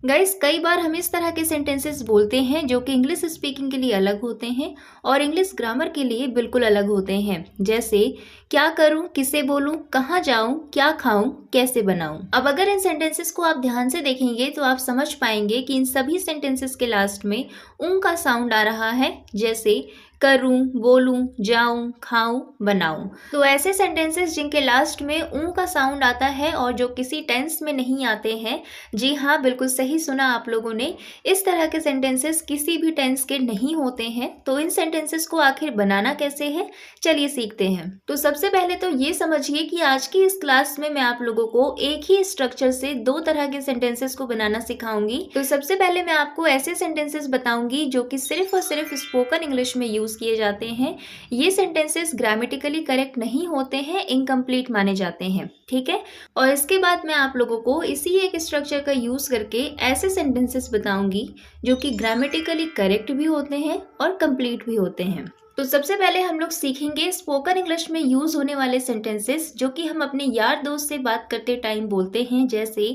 Guys, कई बार हम इस तरह के सेंटेंसेस बोलते हैं जो कि इंग्लिश स्पीकिंग के लिए अलग होते हैं और इंग्लिश ग्रामर के लिए बिल्कुल अलग होते हैं। जैसे क्या करूं, किसे बोलूं, कहाँ जाऊं, क्या खाऊं, कैसे बनाऊं। अब अगर इन सेंटेंसेस को आप ध्यान से देखेंगे तो आप समझ पाएंगे कि इन सभी सेंटेंसेस के लास्ट में ऊं का साउंड आ रहा है। जैसे करूं, बोलूं, जाऊं, खाऊं, बनाऊं। तो ऐसे सेंटेंसेस जिनके लास्ट में ऊं का साउंड आता है और जो किसी टेंस में नहीं आते हैं, जी हाँ, बिल्कुल सही सुना आप लोगों ने। इस तरह के सेंटेंसेस किसी भी टेंस के नहीं होते हैं। तो इन सेंटेंसेस को आखिर बनाना कैसे है, चलिए सीखते हैं। तो सबसे पहले तो ये समझिए कि आज की इस क्लास में मैं आप लोगों को एक ही स्ट्रक्चर से दो तरह के सेंटेंसेस को बनाना सिखाऊंगी। तो सबसे पहले मैं आपको ऐसे सेंटेंसेस बताऊंगी जो कि सिर्फ और सिर्फ स्पोकन इंग्लिश में यूज किए जाते हैं। ये सेंटेंसेस ग्रामेटिकली करेक्ट नहीं होते हैं, इनकम्प्लीट माने जाते हैं, ठीक है। और इसके बाद मैं आप लोगों को इसी एक स्ट्रक्चर का यूज करके ऐसे सेंटेंसेस बताऊंगी जो कि ग्रामेटिकली करेक्ट भी होते हैं और कंप्लीट भी होते हैं। तो सबसे पहले हम लोग सीखेंगे स्पोकन इंग्लिश में यूज होने वाले सेंटेंसेस जो कि हम अपने यार दोस्त से बात करते टाइम बोलते हैं। जैसे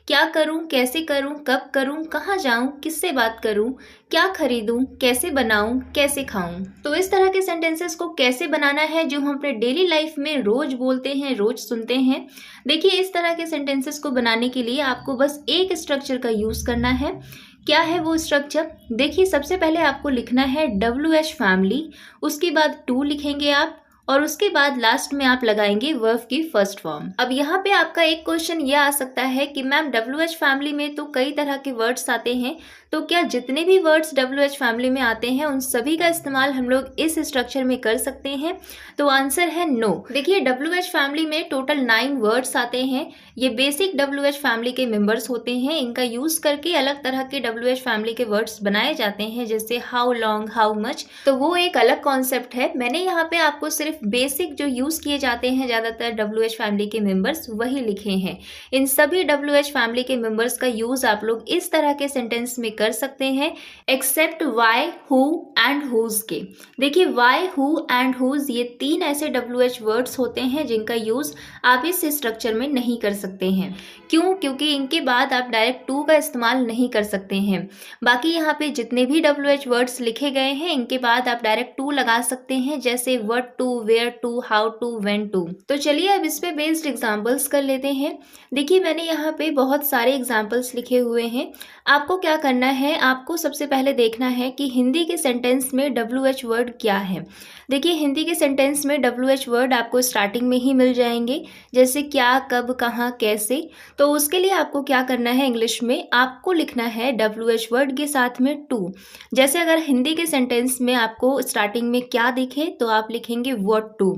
क्या करूं, कैसे करूं, कब करूं, कहाँ जाऊं, किससे बात करूं, क्या खरीदूं, कैसे बनाऊं, कैसे खाऊं। तो इस तरह के सेंटेंसेस को कैसे बनाना है जो हम अपने डेली लाइफ में रोज बोलते हैं, रोज सुनते हैं। देखिए, इस तरह के सेंटेंसेस को बनाने के लिए आपको बस एक स्ट्रक्चर का यूज करना है। क्या है वो स्ट्रक्चर? देखिए, सबसे पहले आपको लिखना है WH फैमिली, उसके बाद टू लिखेंगे आप और उसके बाद लास्ट में आप लगाएंगे वर्ब की फर्स्ट फॉर्म। अब यहाँ पे आपका एक क्वेश्चन ये आ सकता है कि मैम WH फैमिली में तो कई तरह के वर्ड्स आते हैं, तो क्या जितने भी वर्ड्स WH फैमिली में आते हैं उन सभी का इस्तेमाल हम लोग इस स्ट्रक्चर में कर सकते हैं? तो आंसर है नो। देखिए, WH फैमिली में टोटल 9 वर्ड्स आते हैं। ये बेसिक WH फैमिली के मेंबर्स होते हैं। इनका यूज करके अलग तरह के WH फैमिली के वर्ड्स बनाए जाते हैं, जैसे हाउ लॉन्ग, हाउ मच। तो वो एक अलग कॉन्सेप्ट है। मैंने यहाँ पे आपको सिर्फ बेसिक जो यूज किए जाते हैं ज्यादातर WH फैमिली के मेंबर्स वही लिखे हैं। इन सभी WH फैमिली के मेंबर्स का यूज आप लोग इस तरह के सेंटेंस में कर सकते हैं, except Y, who and whose के। देखिए, वाई, हु एंड हुज ये 3 ऐसे WH वर्ड्स होते हैं जिनका यूज आप इस स्ट्रक्चर में नहीं कर सकते हैं। क्यों? क्योंकि इनके बाद आप डायरेक्ट टू का इस्तेमाल नहीं कर सकते हैं। बाकी यहाँ पे जितने भी WH वर्ड्स लिखे गए हैं इनके बाद आप डायरेक्ट टू लगा सकते हैं, जैसे what to, where to, how to, when to. तो चलिए अब इस पे बेस्ड एग्जांपल्स कर लेते हैं। देखिए, मैंने यहाँ पे बहुत सारे एग्जांपल्स लिखे हुए हैं। आपको क्या करना है, आपको सबसे पहले देखना है कि हिंदी के सेंटेंस में WH वर्ड क्या है। देखिए, हिंदी के सेंटेंस में WH वर्ड आपको स्टार्टिंग में ही मिल जाएंगे, जैसे क्या, कब, कहाँ, कैसे। तो उसके लिए आपको क्या करना है, इंग्लिश में आपको लिखना है WH वर्ड के साथ में टू। जैसे अगर हिंदी के सेंटेंस में आपको स्टार्टिंग में क्या दिखे तो आप लिखेंगे व्हाट टू।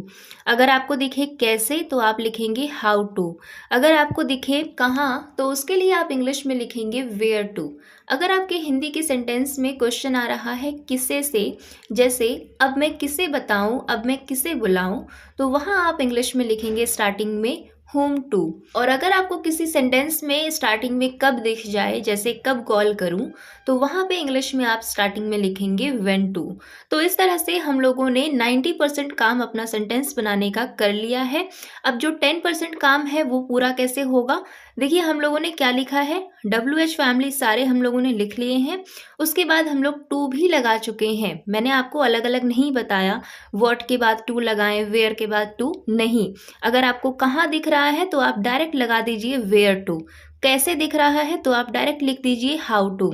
अगर आपको दिखे कैसे तो आप लिखेंगे हाउ टू। अगर आपको दिखे कहाँ तो उसके लिए आप इंग्लिश में लिखेंगे वेयर टू। अगर आपके हिंदी के सेंटेंस में क्वेश्चन आ रहा है किसे से, जैसे अब मैं किसे बताऊं, अब मैं किसे बुलाऊं, तो वहां आप इंग्लिश में लिखेंगे स्टार्टिंग में whom to। और अगर आपको किसी सेंटेंस में स्टार्टिंग में कब दिख जाए, जैसे कब कॉल करूं, तो वहां पे इंग्लिश में आप स्टार्टिंग में लिखेंगे when to। तो इस तरह से हम लोगों ने 90% काम अपना सेंटेंस बनाने का कर लिया है। अब जो 10% काम है वो पूरा कैसे होगा? देखिए, हम लोगों ने क्या लिखा है, WH फैमिली सारे हम लोगों ने लिख लिए हैं। उसके बाद हम लोग टू भी लगा चुके हैं। मैंने आपको अलग अलग नहीं बताया, व्हाट के बाद टू लगाएं, वेयर के बाद टू नहीं। अगर आपको कहाँ दिख रहा है तो आप डायरेक्ट लगा दीजिए वेयर टू। कैसे दिख रहा है तो आप डायरेक्ट लिख दीजिए हाउ टू।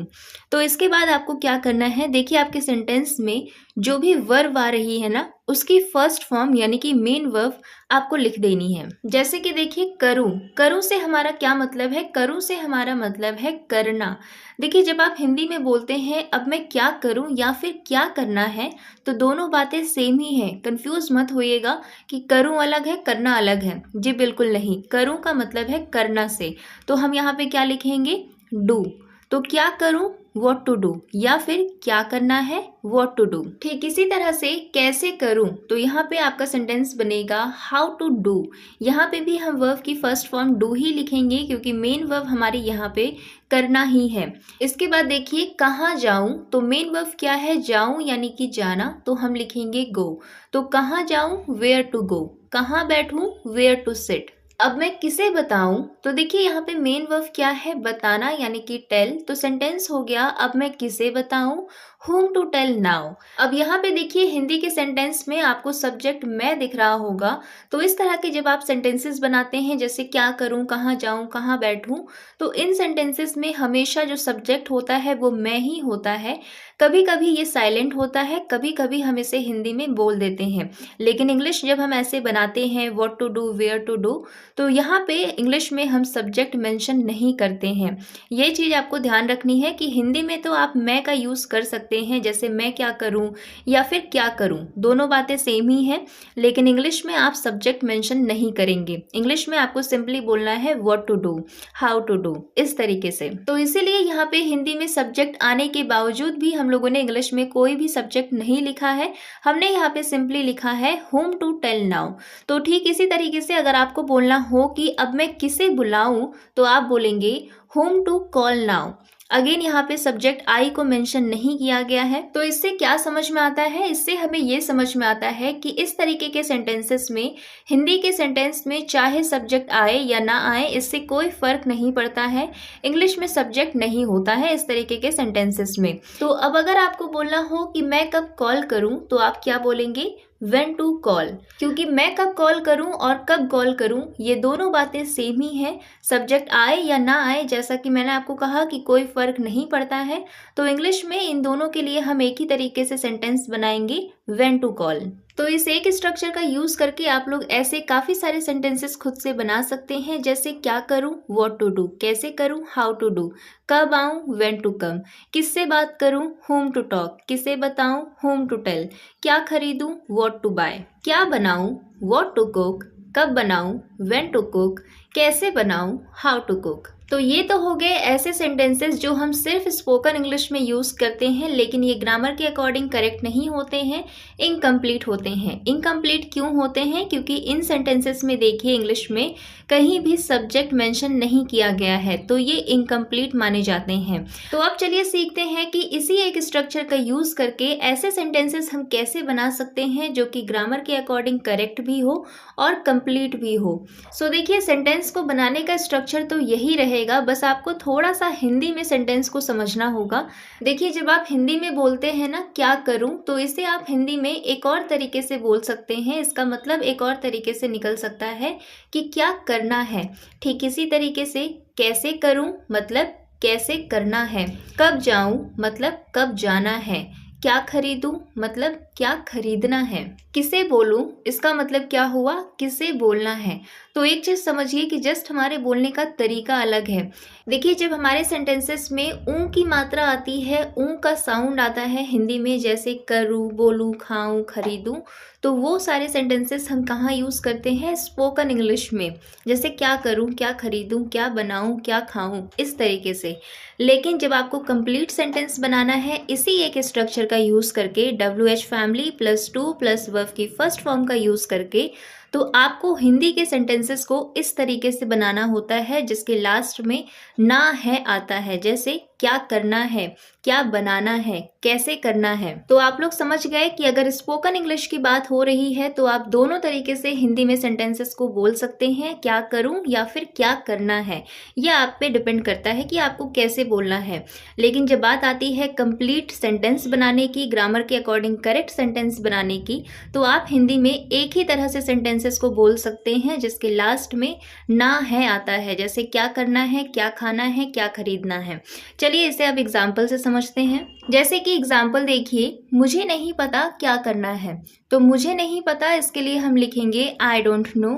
तो इसके बाद आपको क्या करना है, देखिए आपके सेंटेंस में जो भी वर्ब आ रही है ना, उसकी फर्स्ट फॉर्म यानी कि मेन वर्ब आपको लिख देनी है। जैसे कि देखिए, करूं, करूं से हमारा क्या मतलब है? करूं से हमारा मतलब है करना। देखिए, जब आप हिंदी में बोलते हैं अब मैं क्या करूं या फिर क्या करना है, तो दोनों बातें सेम ही है। कंफ्यूज मत होइएगा कि करूं अलग है, करना अलग है। जी बिल्कुल नहीं, करूं का मतलब है करना से। तो हम यहाँ पे क्या लिखेंगे, डू। तो क्या करूं, व्हाट टू डू, या फिर क्या करना है, व्हाट टू डू। ठीक इसी तरह से कैसे करूं, तो यहाँ पे आपका सेंटेंस बनेगा हाउ टू डू। यहाँ पे भी हम वर्ब की फर्स्ट फॉर्म डू ही लिखेंगे क्योंकि मेन वर्ब हमारे यहाँ पे करना ही है। इसके बाद देखिए, कहाँ जाऊं, तो मेन वर्ब क्या है, जाऊं यानी कि जाना, तो हम लिखेंगे गो। तो कहाँ जाऊं, वेयर टू गो। कहाँ बैठूं, वेयर टू सिट। अब मैं किसे बताऊं, तो देखिए यहाँ पे मेन वर्ब क्या है, बताना यानी कि टेल। तो सेंटेंस हो गया अब मैं किसे बताऊं, whom to tell now। अब यहाँ पे देखिए हिंदी के सेंटेंस में आपको सब्जेक्ट मैं दिख रहा होगा। तो इस तरह के जब आप सेंटेंसेस बनाते हैं, जैसे क्या करूं, कहाँ जाऊं, कहाँ बैठूं, तो इन सेंटेंसेस में हमेशा जो सब्जेक्ट होता है वो मैं ही होता है। कभी कभी ये साइलेंट होता है, कभी कभी हम इसे हिंदी में बोल देते हैं। लेकिन इंग्लिश जब हम ऐसे बनाते हैं, what to do, where to do, तो यहाँ पे इंग्लिश में हम सब्जेक्ट मेंशन नहीं करते हैं। ये चीज़ आपको ध्यान रखनी है कि हिंदी में तो आप मैं का यूज़ कर सकते हैं, जैसे मैं क्या करूं या फिर क्या करूं, दोनों बातें सेम ही हैं। लेकिन इंग्लिश में आप सब्जेक्ट मेंशन नहीं करेंगे। इंग्लिश में आपको सिंपली बोलना है what to do, how to do, इस तरीके से। तो इसीलिए यहाँ पे हिंदी में सब्जेक्ट आने के बावजूद भी हम लोगों ने इंग्लिश में कोई भी सब्जेक्ट नहीं लिखा है। हमने यहाँ पे सिंपली लिखा है whom to tell now। तो ठीक इसी तरीके से अगर आपको बोलना हो कि अब मैं किसे बुलाऊं, तो आप बोलेंगे whom to call now। Again यहाँ पे सब्जेक्ट आई को मेंशन नहीं किया गया है। तो इससे क्या समझ में आता है, इससे हमें ये समझ में आता है कि इस तरीके के सेंटेंसेस में, हिंदी के सेंटेंस में चाहे सब्जेक्ट आए या ना आए, इससे कोई फर्क नहीं पड़ता है। इंग्लिश में सब्जेक्ट नहीं होता है इस तरीके के सेंटेंसेस में। तो अब अगर आपको बोलना हो कि मैं कब कॉल करूं, तो आप क्या बोलेंगे, when to call। क्योंकि मैं कब कॉल करूं और कब कॉल करूं ये दोनों बातें सेम ही हैं। सब्जेक्ट आए या ना आए, जैसा कि मैंने आपको कहा कि कोई फर्क नहीं पड़ता है। तो इंग्लिश में इन दोनों के लिए हम एक ही तरीके से सेंटेंस बनाएंगे, when to call। तो इस एक स्ट्रक्चर का यूज करके आप लोग ऐसे काफी सारे सेंटेंसेस खुद से बना सकते हैं, जैसे क्या करूं, व्हाट टू डू, कैसे करूं, हाउ टू डू, कब आऊं, व्हेन टू कम, किससे बात करूं, whom टू टॉक, किसे बताऊं, whom टू टेल, क्या खरीदूं, व्हाट टू बाय, क्या बनाऊं, व्हाट टू कुक, कब बनाऊं, व्हेन टू कुक, कैसे बनाऊं, हाउ टू कुक। तो ये तो हो गए ऐसे सेंटेंसेस जो हम सिर्फ स्पोकन इंग्लिश में यूज करते हैं, लेकिन ये ग्रामर के अकॉर्डिंग करेक्ट नहीं होते हैं, इनकम्प्लीट होते हैं। इनकम्प्लीट क्यों होते हैं, क्योंकि इन सेंटेंसेस में देखिए इंग्लिश में कहीं भी सब्जेक्ट मेंशन नहीं किया गया है, तो ये इनकम्प्लीट माने जाते हैं। तो अब चलिए सीखते हैं कि इसी एक स्ट्रक्चर का यूज करके ऐसे सेंटेंसेस हम कैसे बना सकते हैं जो कि ग्रामर के अकॉर्डिंग करेक्ट भी हो और कंप्लीट भी हो। सो देखिए सेंटेंस को बनाने का स्ट्रक्चर तो यही रहेगा, बस आपको थोड़ा सा हिंदी में सेंटेंस को समझना होगा। देखिए जब आप हिंदी में बोलते हैं ना क्या करूं, तो इसे आप हिंदी में एक और तरीके से बोल सकते हैं। इसका मतलब एक और तरीके से निकल सकता है कि क्या करना है। ठीक इसी तरीके से कैसे करूं मतलब कैसे करना है, कब जाऊं मतलब कब जाना है, क्या खरीदूं मतलब क्या खरीदना है, किसे बोलूं इसका मतलब क्या हुआ, किसे बोलना है। तो एक चीज समझिए कि जस्ट हमारे बोलने का तरीका अलग है। देखिए जब हमारे सेंटेंसेस में ऊ की मात्रा आती है, ऊ का साउंड आता है हिंदी में, जैसे करूं, बोलूं, खाऊं, खरीदूं, तो वो सारे सेंटेंसेस हम कहाँ यूज करते हैं, स्पोकन इंग्लिश में, जैसे क्या करूं, क्या खरीदूं, क्या बनाऊं, क्या खाऊं, इस तरीके से। लेकिन जब आपको कंप्लीट सेंटेंस बनाना है इसी एक स्ट्रक्चर का यूज करके, WH फैमिली +2 + वर्ब की फर्स्ट फॉर्म का यूज करके, तो आपको हिंदी के सेंटेंसेस को इस तरीके से बनाना होता है जिसके लास्ट में ना है आता है, जैसे क्या करना है, क्या बनाना है, कैसे करना है। तो आप लोग समझ गए कि अगर स्पोकन इंग्लिश की बात हो रही है तो आप दोनों तरीके से हिंदी में सेंटेंसेस को बोल सकते हैं, क्या करूं या फिर क्या करना है। यह आप पे डिपेंड करता है कि आपको कैसे बोलना है। लेकिन जब बात आती है कंप्लीट सेंटेंस बनाने की, ग्रामर के अकॉर्डिंग करेक्ट सेंटेंस बनाने की, तो आप हिंदी में एक ही तरह से सेंटेंसेस को बोल सकते हैं जिसके लास्ट में ना है आता है, जैसे क्या करना है, क्या खाना है, क्या खरीदना है। चलिए इसे अब एग्जाम्पल से समझते हैं। जैसे कि एग्जाम्पल देखिए, मुझे नहीं पता क्या करना है, तो मुझे नहीं पता इसके लिए हम लिखेंगे आई डोंट नो।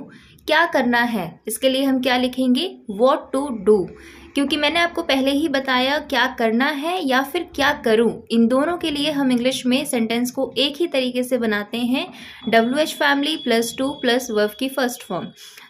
क्या करना है इसके लिए हम क्या लिखेंगे, व्हाट टू डू। क्योंकि मैंने आपको पहले ही बताया क्या करना है या फिर क्या करूं, इन दोनों के लिए हम इंग्लिश में सेंटेंस को एक ही तरीके से बनाते हैं, WH फैमिली +2 + वर्ब की फर्स्ट फॉर्म।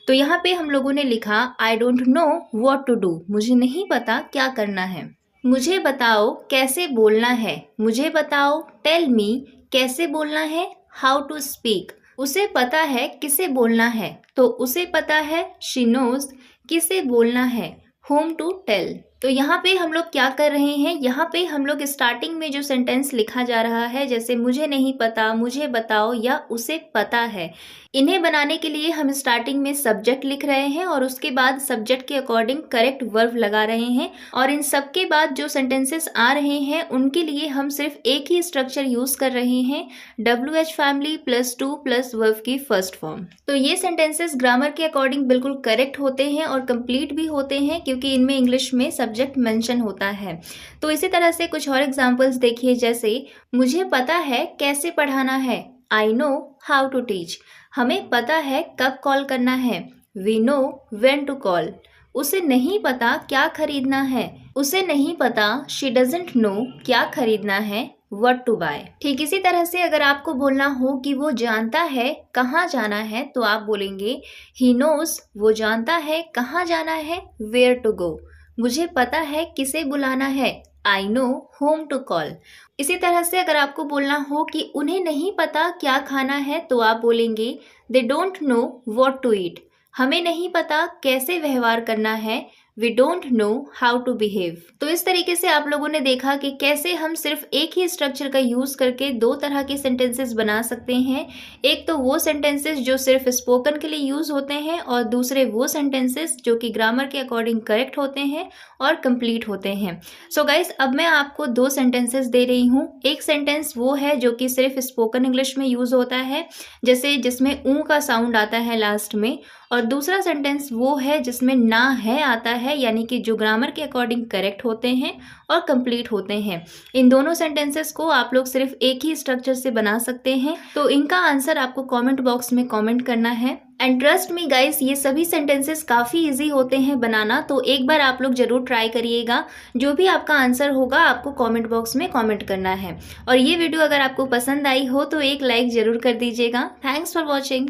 तो यहाँ पे हम लोगों ने लिखा I don't know what to do, मुझे नहीं पता क्या करना है। मुझे बताओ कैसे बोलना है, मुझे बताओ टेल मी कैसे बोलना है, हाउ टू स्पीक। उसे पता है किसे बोलना है, तो उसे पता है शी नोज किसे बोलना है, whom टू टेल। तो यहाँ पे हम लोग क्या कर रहे हैं, यहाँ पे हम लोग स्टार्टिंग में जो सेंटेंस लिखा जा रहा है, जैसे मुझे नहीं पता, मुझे बताओ या उसे पता है, इन्हें बनाने के लिए हम स्टार्टिंग में सब्जेक्ट लिख रहे हैं और उसके बाद सब्जेक्ट के अकॉर्डिंग करेक्ट वर्ब लगा रहे हैं। और इन सब के बाद जो सेंटेंसेस आ रहे हैं उनके लिए हम सिर्फ एक ही स्ट्रक्चर यूज कर रहे हैं, WH फैमिली +2 प्लस वर्ब की फर्स्ट फॉर्म। तो ये सेंटेंसेस ग्रामर के अकॉर्डिंग बिल्कुल करेक्ट होते हैं और कंप्लीट भी होते हैं, क्योंकि इनमें इंग्लिश में सब्जेक्ट मेंशन होता है। तो इसी तरह से कुछ और एग्जांपल्स देखिए, जैसे मुझे पता है कैसे पढ़ाना है, I know how to teach. हमें पता है कब कॉल करना है, we know when to call. उसे नहीं पता क्या खरीदना है, उसे नहीं पता, शी डजंट नो क्या खरीदना है, व्हाट टू बाय। ठीक इसी तरह से अगर आपको बोलना हो कि वो जानता है कहाँ जाना है, तो आप बोलेंगे ही नोज, वो जानता है कहाँ जाना है, वेयर टू गो। मुझे पता है किसे बुलाना है, I know whom to call. इसी तरह से अगर आपको बोलना हो कि उन्हें नहीं पता क्या खाना है, तो आप बोलेंगे they don't know what to eat. हमें नहीं पता कैसे व्यवहार करना है, we don't know how to behave. तो इस तरीके से आप लोगों ने देखा कि कैसे हम सिर्फ एक ही स्ट्रक्चर का यूज करके दो तरह के सेंटेंसेस बना सकते हैं। एक तो वो सेंटेंसेस जो सिर्फ स्पोकन के लिए यूज होते हैं, और दूसरे वो सेंटेंसेस जो कि ग्रामर के अकॉर्डिंग करेक्ट होते हैं और कंप्लीट होते हैं। सो गाइस, अब मैं आपको दो सेंटेंसेस दे रही हूँ। एक सेंटेंस वो है जो कि सिर्फ स्पोकन इंग्लिश में यूज होता है, जैसे जिसमें ऊ का साउंड आता है लास्ट में, और दूसरा सेंटेंस वो है जिसमें ना है आता है, यानी कि जो ग्रामर के अकॉर्डिंग करेक्ट होते हैं और कंप्लीट होते हैं। इन दोनों सेंटेंसेस को आप लोग सिर्फ एक ही स्ट्रक्चर से बना सकते हैं। तो इनका आंसर आपको कमेंट बॉक्स में कमेंट करना है। एंड ट्रस्ट मी गाइस, ये सभी सेंटेंसेस काफ़ी इजी होते हैं बनाना, तो एक बार आप लोग जरूर ट्राई करिएगा। जो भी आपका आंसर होगा आपको कमेंट बॉक्स में कमेंट करना है। और ये वीडियो अगर आपको पसंद आई हो तो एक लाइक जरूर कर दीजिएगा। Thanks for watching.